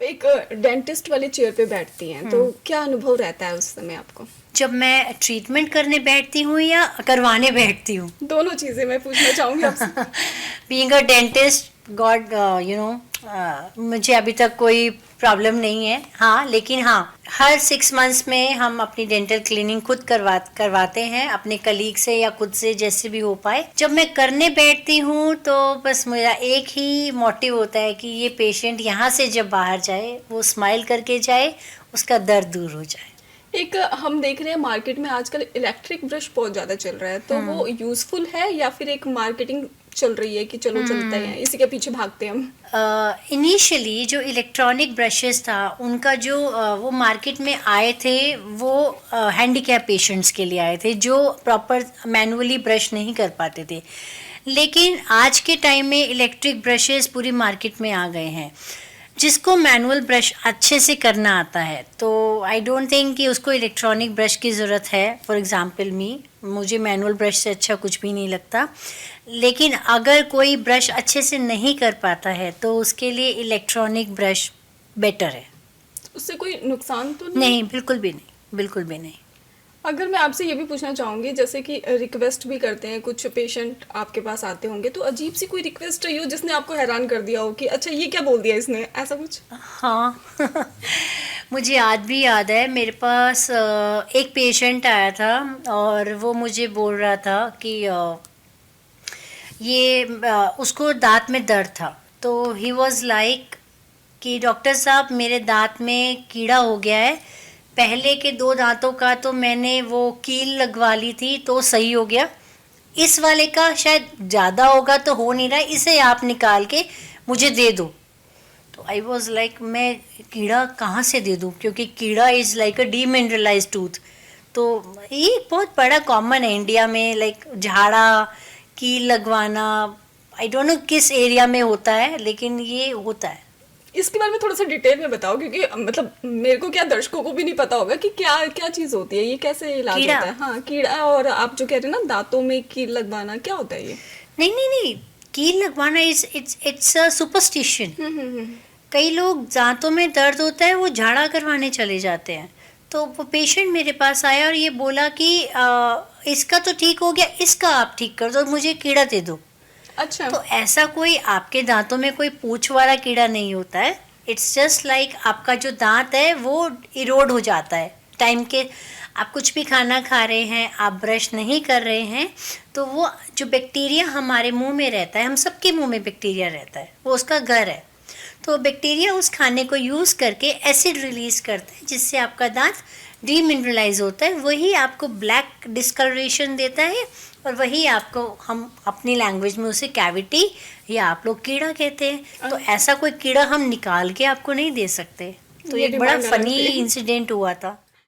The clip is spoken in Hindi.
आप एक डेंटिस्ट वाले चेयर पे बैठती हैं तो क्या अनुभव रहता है उस समय आपको? जब मैं ट्रीटमेंट करने बैठती हूँ या करवाने बैठती हूँ? दोनों चीजें मैं पूछना चाहूंगी आपसे। बीइंग अ डेंटिस्ट, गॉड मुझे अभी तक कोई प्रॉब्लम नहीं है। हाँ, लेकिन हाँ, हर 6 मंथ्स में हम अपनी डेंटल क्लीनिंग खुद करवाते हैं, अपने कलीग से या खुद से, जैसे भी हो पाए। जब मैं करने बैठती हूँ तो बस मेरा एक ही मोटिव होता है कि ये पेशेंट यहाँ से जब बाहर जाए वो स्माइल करके जाए, उसका दर्द दूर हो जाए। एक हम देख रहे हैं मार्केट में आजकल इलेक्ट्रिक ब्रश बहुत ज्यादा चल रहा है, तो वो यूजफुल है या फिर एक मार्केटिंग चल रही है कि चलो चलता है, इसी के पीछे भागते हैं हम? इनिशियली जो इलेक्ट्रॉनिक ब्रशेस था उनका जो वो मार्केट में आए थे, वो हैंडीकैप पेशेंट्स के लिए आए थे जो प्रॉपर मैनुअली ब्रश नहीं कर पाते थे। लेकिन आज के टाइम में इलेक्ट्रिक ब्रशेस पूरी मार्केट में आ गए हैं। जिसको मैनुअल ब्रश अच्छे से करना आता है, तो आई डोंट थिंक कि उसको इलेक्ट्रॉनिक ब्रश की ज़रूरत है। फॉर एग्ज़ाम्पल मुझे मैनुअल ब्रश से अच्छा कुछ भी नहीं लगता। लेकिन अगर कोई ब्रश अच्छे से नहीं कर पाता है तो उसके लिए इलेक्ट्रॉनिक ब्रश बेटर है। उससे कोई नुकसान तो नहीं, बिल्कुल भी नहीं, बिल्कुल भी नहीं। अगर मैं आपसे ये भी पूछना चाहूँगी, जैसे कि रिक्वेस्ट भी करते हैं कुछ पेशेंट आपके पास आते होंगे, तो अजीब सी कोई रिक्वेस्ट रही हो जिसने आपको हैरान कर दिया हो कि अच्छा ये क्या बोल दिया इसने, ऐसा कुछ? हाँ मुझे आज भी याद है, मेरे पास एक पेशेंट आया था और वो मुझे बोल रहा था कि उसको दांत में दर्द था। तो ही वॉज लाइक कि डॉक्टर साहब मेरे दांत में कीड़ा हो गया है, पहले के 2 दांतों का तो मैंने वो कील लगवा ली थी तो सही हो गया, इस वाले का शायद ज़्यादा होगा तो हो नहीं रहा, इसे आप निकाल के मुझे दे दो। तो आई वॉज लाइक मैं कीड़ा कहाँ से दे दूँ, क्योंकि कीड़ा is like a demineralise tooth. तो ये बहुत बड़ा कॉमन है इंडिया में, लाइक झाड़ा कील लगवाना। आई डोंट नो किस एरिया में होता है, लेकिन ये होता है। इसके बारे में थोड़ा सा डिटेल में बताओ, क्योंकि मतलब मेरे को क्या, दर्शकों को भी नहीं पता होगा कि क्या क्या चीज़ होती है, ये कैसे इलाज कीड़ा। होता है? हाँ, कीड़ा। और आप जो कह रहे हैं ना दांतों में कील लगवाना, क्या होता है ये? नहीं नहीं नहीं, कील लगवाना इट्स अ सुपरस्टिशन। कई लोग दांतों में दर्द होता है वो झाड़ा करवाने चले जाते हैं। तो वो पेशेंट मेरे पास आया और ये बोला कि इसका तो ठीक हो गया, इसका आप ठीक कर दो, मुझे कीड़ा दे दो। अच्छा। तो ऐसा कोई आपके दांतों में कोई पूंछ वाला कीड़ा नहीं होता है। इट्स जस्ट लाइक आपका जो दांत है वो इरोड हो जाता है टाइम के। आप कुछ भी खाना खा रहे हैं, आप ब्रश नहीं कर रहे हैं, तो वो जो बैक्टीरिया हमारे मुंह में रहता है, हम सबके मुंह में बैक्टीरिया रहता है, वो उसका घर है। तो बैक्टीरिया उस खाने को यूज़ करके एसिड रिलीज करता है, जिससे आपका दांत डीमिनरलाइज होता है, वही आपको ब्लैक डिस्कलरेशन देता है, और वही आपको, हम अपनी लैंग्वेज में उसे कैविटी या आप लोग कीड़ा कहते हैं। तो ऐसा कोई कीड़ा हम निकाल के आपको नहीं दे सकते। तो ये एक बड़ा डिमांड अलग फनी थी। इंसिडेंट हुआ था।